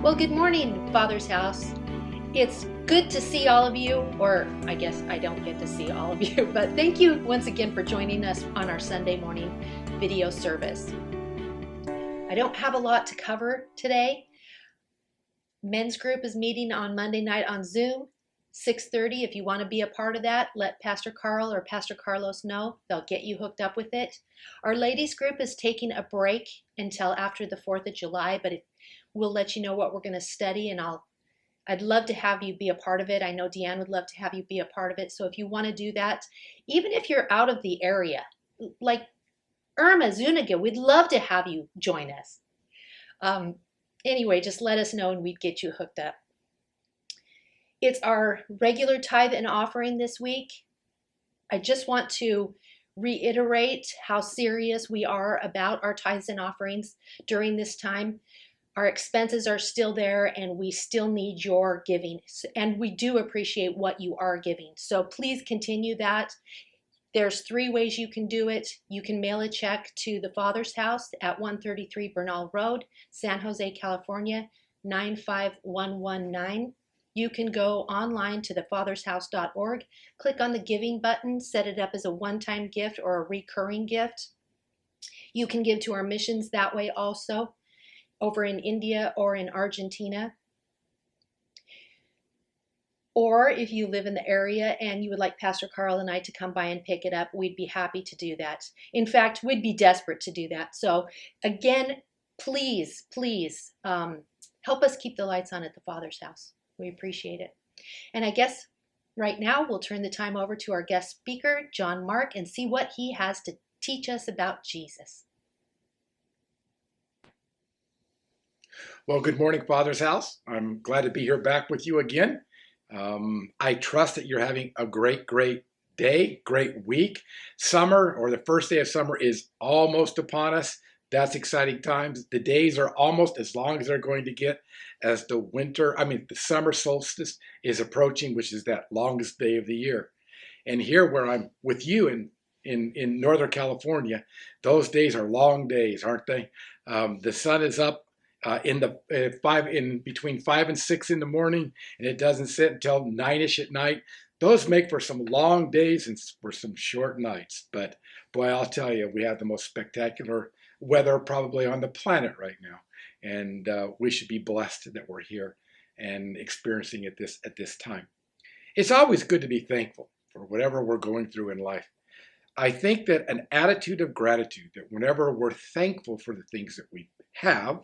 Well, good morning, Father's House. It's good to see all of you, or I guess I don't get to see all of you, but thank you once again for joining us on our Sunday morning video service. I don't have a lot to cover today. Men's group is meeting on Monday night on Zoom, 6:30. If you want to be a part of that, let Pastor Carl or Pastor Carlos know. They'll get you hooked up with it. Our ladies group is taking a break until after the 4th of July, but we'll let you know what we're going to study, and I'd love to have you be a part of it. I know Deanne would love to have you be a part of it. So if you want to do that, even if you're out of the area, like Irma, Zuniga, we'd love to have you join us. Anyway, just let us know and we'd get you hooked up. It's our regular tithe and offering this week. I just want to reiterate how serious we are about our tithes and offerings during this time. Our expenses are still there and we still need your giving. And we do appreciate what you are giving. So please continue that. There's 3 ways you can do it. You can mail a check to the Father's House at 133 Bernal Road, San Jose, California, 95119. You can go online to thefathershouse.org, click on the giving button, set it up as a one-time gift or a recurring gift. You can give to our missions that way also, over in India or in Argentina. Or if you live in the area and you would like Pastor Carl and I to come by and pick it up, we'd be happy to do that. In fact, we'd be desperate to do that. So again, please help us keep the lights on at the Father's House. We appreciate it. And I guess right now we'll turn the time over to our guest speaker, John Mark, and see what he has to teach us about Jesus. Well, good morning, Father's House. I'm glad to be here back with you again. I trust that you're having a great day, great week. Summer, or the first day of summer, is almost upon us. That's exciting times. The days are almost as long as they're going to get as the summer solstice is approaching, which is that longest day of the year. And here where I'm with you in Northern California, those days are long days, aren't they? The sun is up in between 5 and 6 in the morning, and it doesn't set until 9ish at night. Those make for some long days and for some short nights. But boy, I'll tell you, we have the most spectacular weather probably on the planet right now, and we should be blessed that we're here and experiencing it at this time. It's always good to be thankful for whatever we're going through in life. I think that an attitude of gratitude, that whenever we're thankful for the things that we have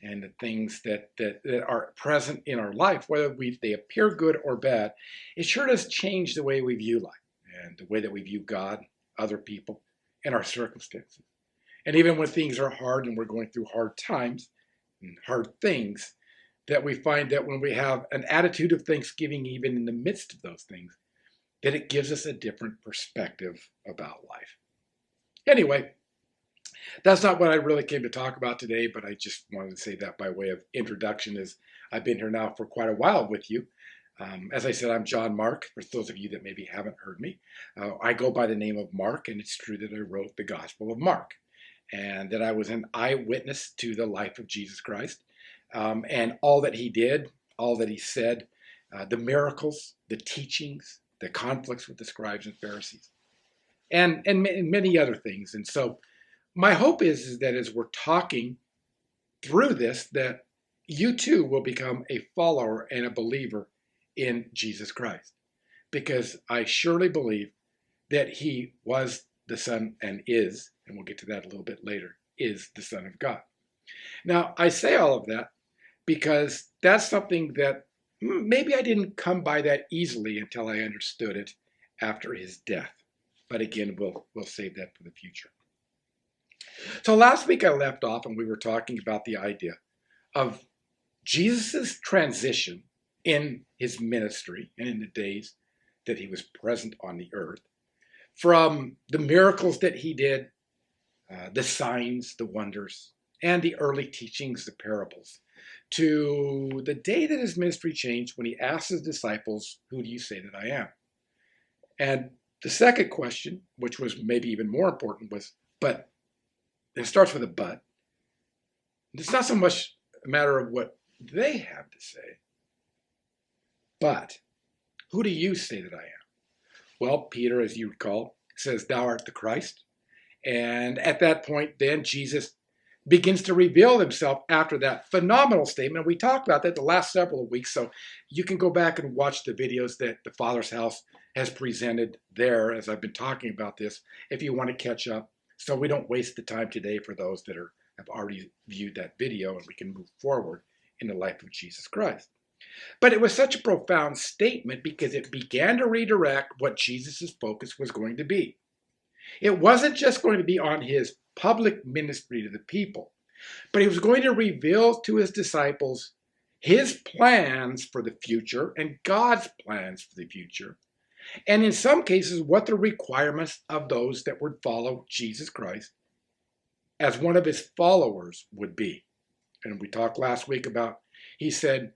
and the things that are present in our life, whether they appear good or bad, it sure does change the way we view life and the way that we view God, other people, and our circumstances. And even when things are hard and we're going through hard times and hard things, that we find that when we have an attitude of thanksgiving, even in the midst of those things, that it gives us a different perspective about life. Anyway, that's not what I really came to talk about today, but I just wanted to say that by way of introduction, as I've been here now for quite a while with you. As I said, I'm John Mark, for those of you that maybe haven't heard me. I go by the name of Mark, and it's true that I wrote the Gospel of Mark, and that I was an eyewitness to the life of Jesus Christ, and all that he did, all that he said, the miracles, the teachings, the conflicts with the scribes and Pharisees, and many other things. And so my hope is that as we're talking through this, that you too will become a follower and a believer in Jesus Christ, because I surely believe that he was the Son and we'll get to that a little bit later, is the Son of God. Now, I say all of that because that's something that maybe I didn't come by that easily until I understood it after his death. But again, we'll save that for the future. So last week I left off and we were talking about the idea of Jesus' transition in his ministry and in the days that he was present on the earth, from the miracles that he did, the signs, the wonders, and the early teachings, the parables, to the day that his ministry changed when he asked his disciples, "Who do you say that I am?" And the second question, which was maybe even more important, was, it starts with a but. It's not so much a matter of what they have to say. But who do you say that I am? Well, Peter, as you recall, says, thou art the Christ. And at that point, then Jesus begins to reveal himself after that phenomenal statement. We talked about that the last several weeks, so you can go back and watch the videos that the Father's House has presented there as I've been talking about this, if you want to catch up, so we don't waste the time today for those that have already viewed that video, and we can move forward in the life of Jesus Christ. But it was such a profound statement because it began to redirect what Jesus' focus was going to be. It wasn't just going to be on his public ministry to the people, but he was going to reveal to his disciples his plans for the future and God's plans for the future, and in some cases, what the requirements of those that would follow Jesus Christ as one of his followers would be. And we talked last week about, he said,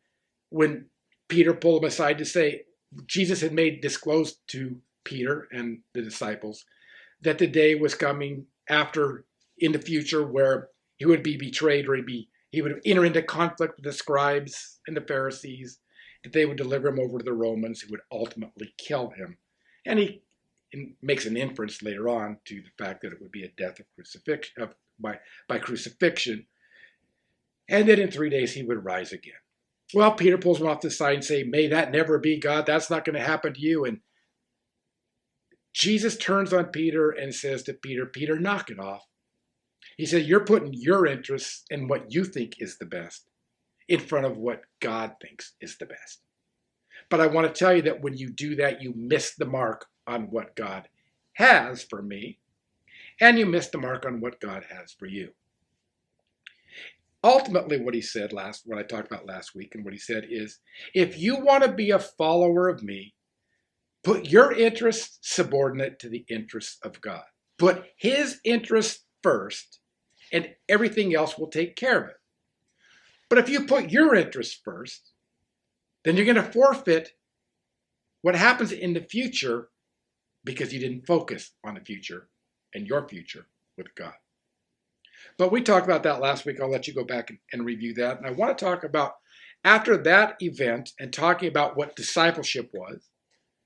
when Peter pulled him aside to say, Jesus had made disclosed to Peter and the disciples that the day was coming after in the future where he would be betrayed, or he would enter into conflict with the scribes and the Pharisees, that they would deliver him over to the Romans who would ultimately kill him. And he makes an inference later on to the fact that it would be a death of crucifixion, by crucifixion, and that in 3 days he would rise again. Well, Peter pulls him off the side and say, may that never be, God. That's not going to happen to you. And Jesus turns on Peter and says to Peter, Peter, knock it off. He said, you're putting your interests in what you think is the best in front of what God thinks is the best. But I want to tell you that when you do that, you miss the mark on what God has for me, and you miss the mark on what God has for you. Ultimately, what he said what I talked about last week, and what he said is, if you want to be a follower of me, put your interests subordinate to the interests of God. Put his interests first, and everything else will take care of it. But if you put your interests first, then you're going to forfeit what happens in the future because you didn't focus on the future and your future with God. But we talked about that last week. I'll let you go back and review that. And I want to talk about, after that event and talking about what discipleship was,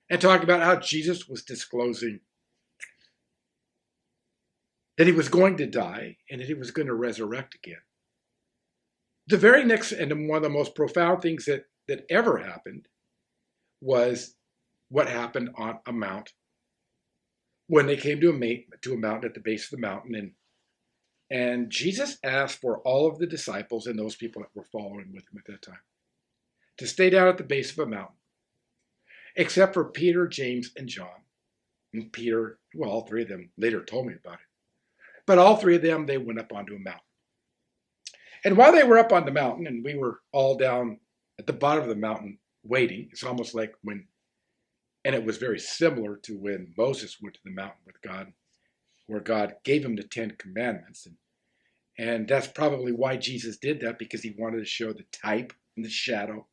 and talking about how Jesus was disclosing that he was going to die and that he was going to resurrect again. The very next, and one of the most profound things that ever happened was what happened on a mount when they came to a mountain at the base of the mountain. And Jesus asked for all of the disciples and those people that were following with him at that time to stay down at the base of a mountain, except for Peter, James, and John. And Peter, well, all three of them later told me about it. But all three of them, they went up onto a mountain. And while they were up on the mountain, and we were all down at the bottom of the mountain waiting, it's almost like and it was very similar to when Moses went to the mountain with God, where God gave him the 10 Commandments. And that's probably why Jesus did that, because he wanted to show the type and the shadow,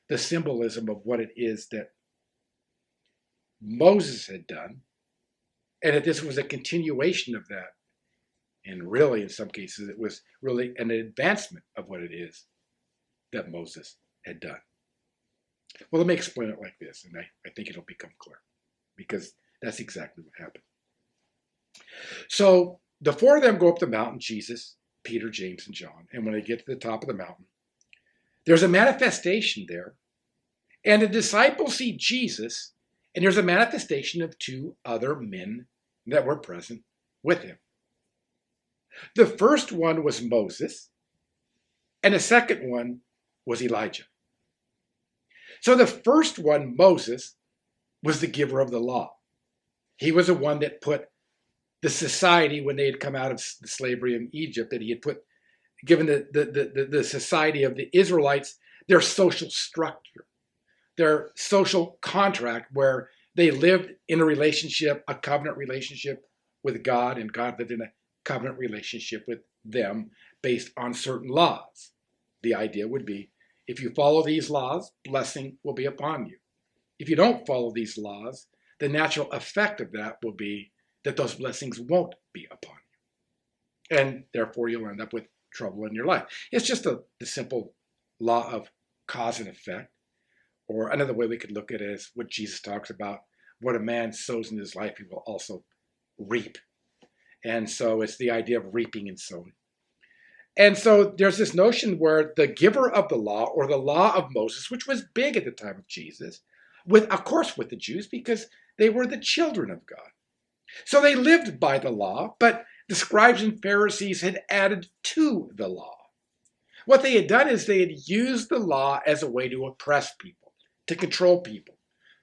the symbolism of what it is that Moses had done, and that this was a continuation of that. And really, in some cases, it was really an advancement of what it is that Moses had done. Well, let me explain it like this, and I think it'll become clear, because that's exactly what happened. So the four of them go up the mountain, Jesus, Peter, James, and John. And when they get to the top of the mountain, there's a manifestation there. And the disciples see Jesus, and there's a manifestation of two other men that were present with him. The first one was Moses, and the second one was Elijah. So the first one, Moses, was the giver of the law. He was the one that put the society, when they had come out of the slavery in Egypt, that he had given the society of the Israelites their social structure, their social contract, where they lived in a relationship, a covenant relationship with God, and God lived in a covenant relationship with them based on certain laws. The idea would be, if you follow these laws, blessing will be upon you. If you don't follow these laws, the natural effect of that will be that those blessings won't be upon you. And therefore, you'll end up with trouble in your life. It's just the simple law of cause and effect. Or another way we could look at it is what Jesus talks about. What a man sows in his life, he will also reap. And so it's the idea of reaping and sowing. And so there's this notion where the giver of the law, or the law of Moses, which was big at the time of Jesus, of course with the Jews, because they were the children of God. So they lived by the law, but the scribes and Pharisees had added to the law. What they had done is they had used the law as a way to oppress people, to control people,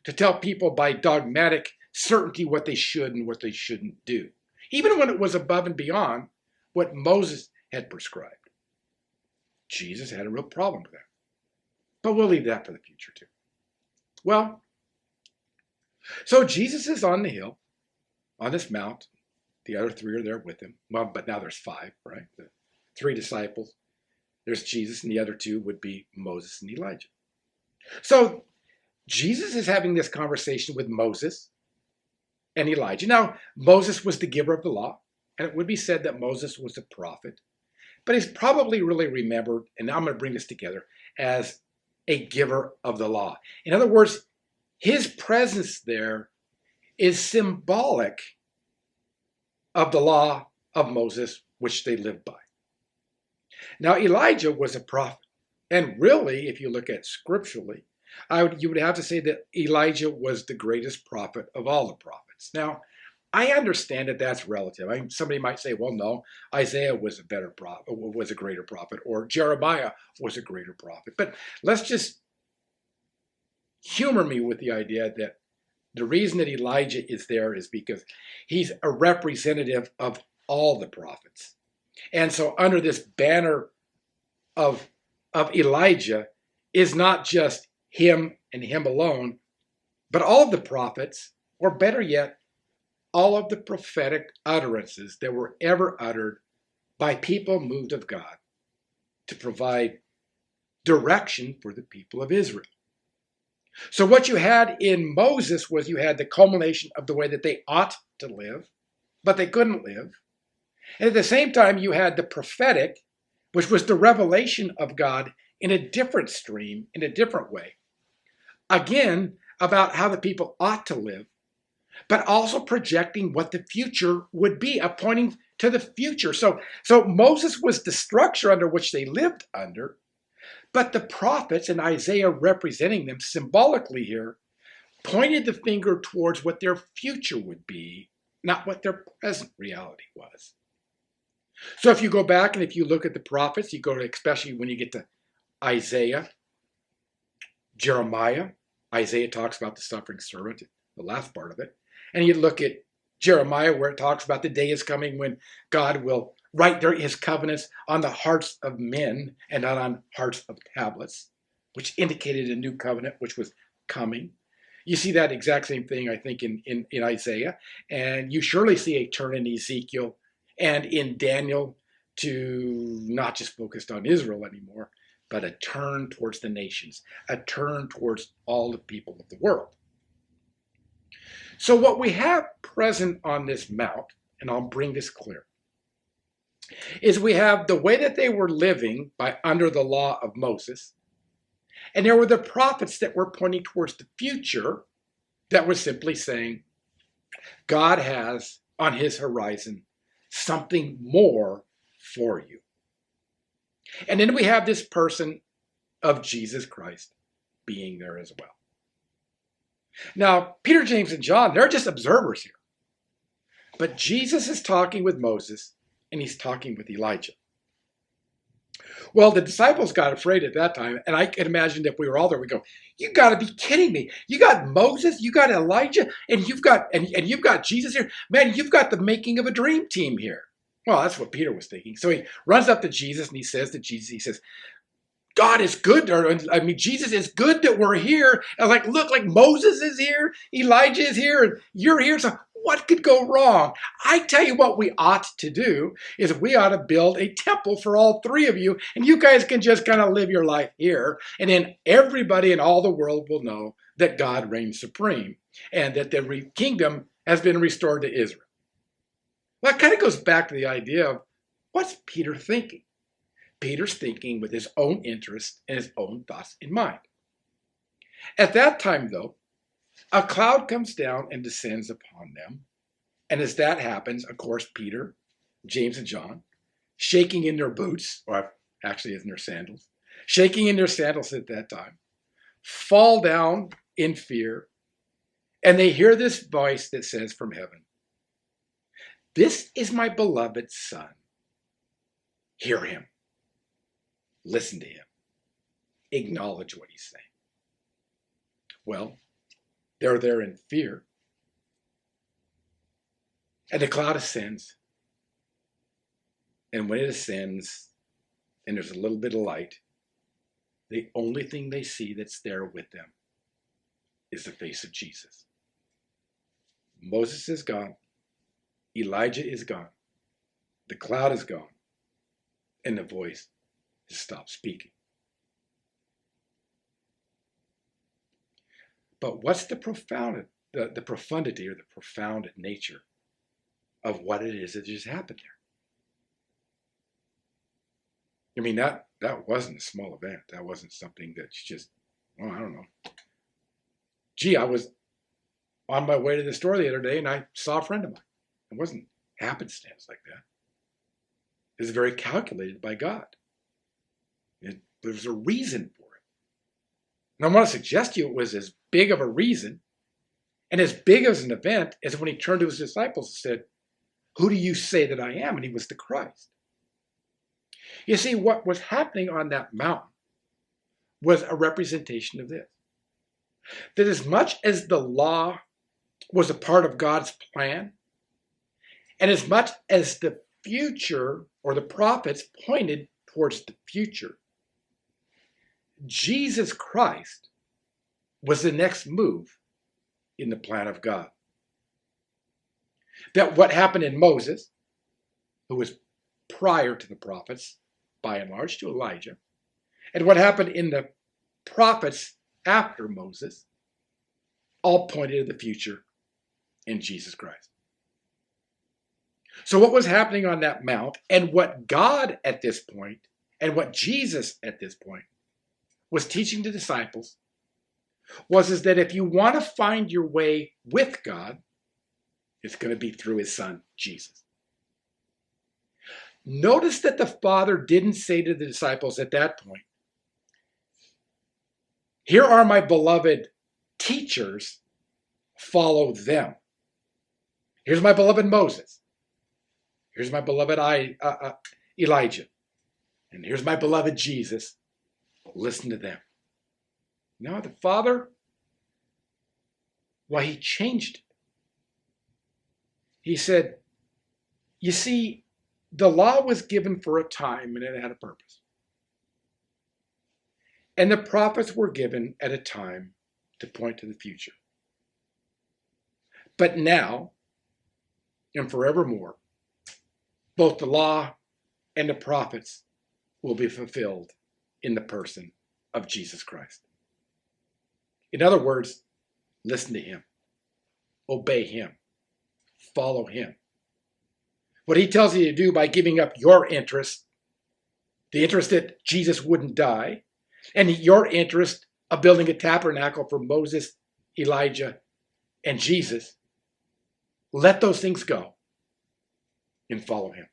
to tell people by dogmatic certainty what they should and what they shouldn't do, even when it was above and beyond what Moses had prescribed. Jesus had a real problem with that. But we'll leave that for the future too. Well, so Jesus is on the hill, on this mount. The other three are there with him. Well, but now there's five, right? The three disciples. There's Jesus, and the other two would be Moses and Elijah. So Jesus is having this conversation with Moses and Elijah. Now, Moses was the giver of the law, and it would be said that Moses was a prophet. But he's probably really remembered, and I'm going to bring this together, as a giver of the law. In other words, his presence there is symbolic of the law of Moses, which they lived by. Now, Elijah was a prophet. And really, if you look at scripturally, you would have to say that Elijah was the greatest prophet of all the prophets. Now, I understand that that's relative. Somebody might say, well, no, Isaiah was a better prophet, was a greater prophet, or Jeremiah was a greater prophet. But let's just humor me with the idea that the reason that Elijah is there is because he's a representative of all the prophets. And so under this banner of Elijah is not just him and him alone, but all of the prophets, or better yet, all of the prophetic utterances that were ever uttered by people moved of God to provide direction for the people of Israel. So what you had in Moses was you had the culmination of the way that they ought to live, but they couldn't live. And at the same time, you had the prophetic, which was the revelation of God in a different stream, in a different way. Again, about how the people ought to live, but also projecting what the future would be, pointing to the future. So Moses was the structure under which they lived under, but the prophets and Isaiah representing them symbolically here pointed the finger towards what their future would be, not what their present reality was. So if you go back and if you look at the prophets, you go to, especially when you get to Isaiah, Jeremiah. Isaiah talks about the suffering servant, the last part of it. And you look at Jeremiah, where it talks about the day is coming when God will write his covenants on the hearts of men and not on hearts of tablets, which indicated a new covenant which was coming. You see that exact same thing, I think, in Isaiah. And you surely see a turn in Ezekiel and in Daniel to not just focused on Israel anymore, but a turn towards the nations, a turn towards all the people of the world. So what we have present on this mount, and I'll bring this clear, is we have the way that they were living under the law of Moses, and there were the prophets that were pointing towards the future that was simply saying, God has on his horizon something more for you. And then we have this person of Jesus Christ being there as well. Now, Peter, James, and John, they're just observers here. But Jesus is talking with Moses, and he's talking with Elijah. Well, the disciples got afraid at that time, and I can imagine if we were all there, we go, you got to be kidding me. You got Moses, you got Elijah, and you've got Jesus here. Man, you've got the making of a dream team here. Well, that's what Peter was thinking. So he runs up to Jesus, and he says to Jesus, he says, God is good. Jesus is good that we're here. And look, Moses is here, Elijah is here, and you're here. So what could go wrong? I tell you what we ought to do is we ought to build a temple for all three of you, and you guys can just kind of live your life here. And then everybody in all the world will know that God reigns supreme and that the kingdom has been restored to Israel. Well, that kind of goes back to the idea of what's Peter thinking? Peter's thinking with his own interests and his own thoughts in mind. At that time, though, a cloud comes down and descends upon them. And as that happens, of course, Peter, James, and John, shaking in their boots, or actually in their sandals, shaking in their sandals at that time, fall down in fear, and they hear this voice that says from heaven, "This is my beloved Son. Hear him. Listen to him. Acknowledge what he's saying." Well, they're there in fear. And the cloud ascends. And when it ascends, and there's a little bit of light, the only thing they see that's there with them is the face of Jesus. Moses is gone. Elijah is gone. The cloud is gone. And the voice has stopped speaking. But what's the profundity or the profound nature of what it is that just happened there? I mean, that wasn't a small event. That wasn't something that's just, well, I don't know. Gee, I was on my way to the store the other day and I saw a friend of mine. It wasn't happenstance like that. It was very calculated by God. There was a reason for it. And I want to suggest to you it was as big of a reason and as big as an event as when he turned to his disciples and said, "Who do you say that I am?" And he was the Christ. You see, what was happening on that mountain was a representation of this. That as much as the law was a part of God's plan, and as much as the future or the prophets pointed towards the future, Jesus Christ was the next move in the plan of God. That what happened in Moses, who was prior to the prophets, by and large, to Elijah, and what happened in the prophets after Moses, all pointed to the future in Jesus Christ. So what was happening on that mount, and what God at this point, and what Jesus at this point was teaching the disciples, is that if you want to find your way with God, it's going to be through his Son, Jesus. Notice that the Father didn't say to the disciples at that point, "Here are my beloved teachers, follow them. Here's my beloved Moses. Here's my beloved Elijah. And here's my beloved Jesus. Listen to them." No, the Father, he changed it. He said, you see, the law was given for a time and it had a purpose. And the prophets were given at a time to point to the future. But now, and forevermore, both the law and the prophets will be fulfilled in the person of Jesus Christ. In other words, listen to him, obey him, follow him. What he tells you to do by giving up your interest, the interest that Jesus wouldn't die, and your interest of building a tabernacle for Moses, Elijah, and Jesus, let those things go and follow him.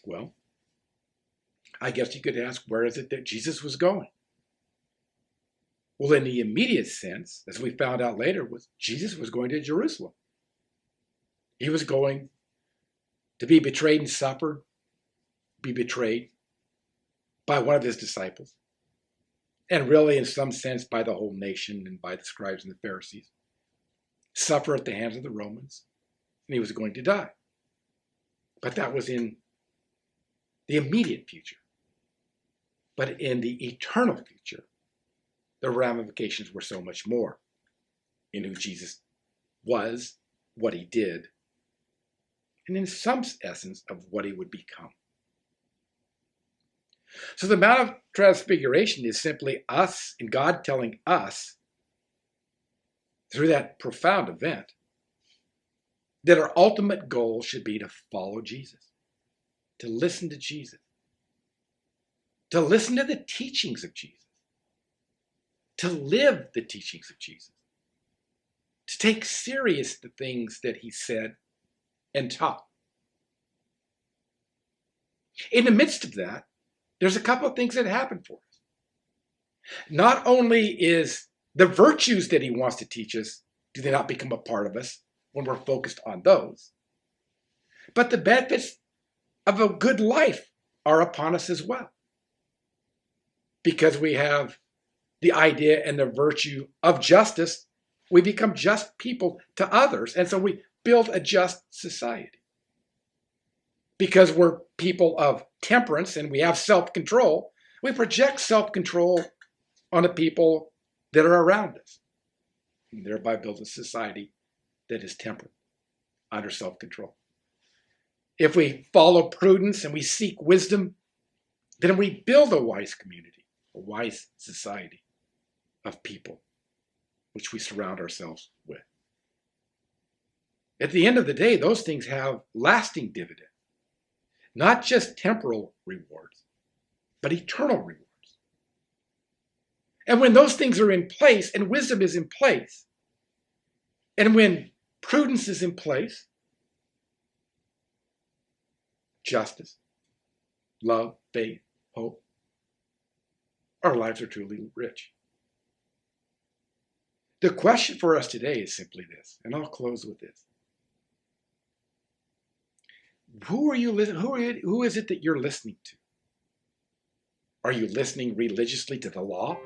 Well, I guess you could ask, where is it that Jesus was going? Well, in the immediate sense, as we found out later, Jesus was going to Jerusalem. He was going to be betrayed and suffer, be betrayed by one of his disciples, and really, in some sense, by the whole nation and by the scribes and the Pharisees, suffer at the hands of the Romans, and he was going to die. But that was in the immediate future. But in the eternal future, the ramifications were so much more in who Jesus was, what he did, and in some essence of what he would become. So the Mount of Transfiguration is simply us and God telling us through that profound event that our ultimate goal should be to follow Jesus, to listen to Jesus, to listen to the teachings of Jesus, to live the teachings of Jesus, to take serious the things that he said and taught. In the midst of that, there's a couple of things that happen for us. Not only is the virtues that he wants to teach us, do they not become a part of us when we're focused on those, but the benefits of a good life are upon us as well. Because we have the idea and the virtue of justice, we become just people to others, and so we build a just society. Because we're people of temperance and we have self-control, we project self-control on the people that are around us, and thereby build a society that is temperate, under self-control. If we follow prudence and we seek wisdom, then we build a wise community, a wise society of people which we surround ourselves with. At the end of the day, those things have lasting dividends. Not just temporal rewards, but eternal rewards. And when those things are in place, and wisdom is in place, and when prudence is in place, justice, love, faith, hope, our lives are truly rich. The question for us today is simply this, and I'll close with this. Who are you listening? Who is it that you're listening to? Are you listening religiously to the law?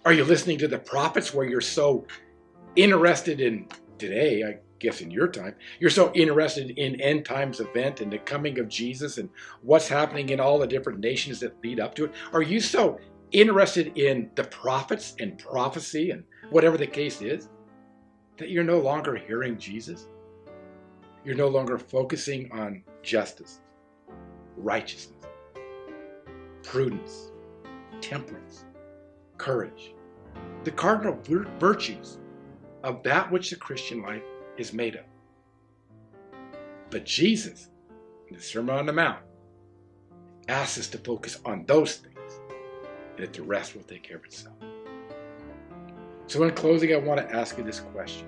Are you listening to the prophets where you're so interested in today, I guess in your time, you're so interested in end times event and the coming of Jesus and what's happening in all the different nations that lead up to it? Are you so interested in the prophets and prophecy and whatever the case is that you're no longer hearing Jesus? You're no longer focusing on justice, righteousness, prudence, temperance, courage, the cardinal virtues of that which the Christian life is made of. But Jesus, in the Sermon on the Mount, asks us to focus on those things, and that the rest will take care of itself. So in closing, I want to ask you this question.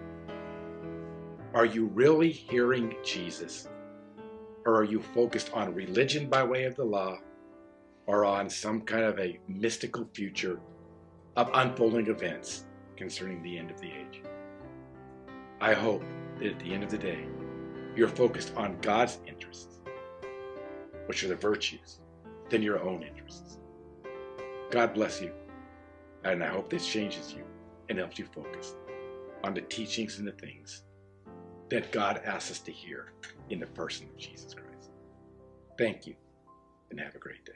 Are you really hearing Jesus? Or are you focused on religion by way of the law, or on some kind of a mystical future of unfolding events concerning the end of the age? I hope that at the end of the day, you're focused on God's interests, which are the virtues, than your own interests. God bless you, and I hope this changes you and helps you focus on the teachings and the things that God asks us to hear in the person of Jesus Christ. Thank you, and have a great day.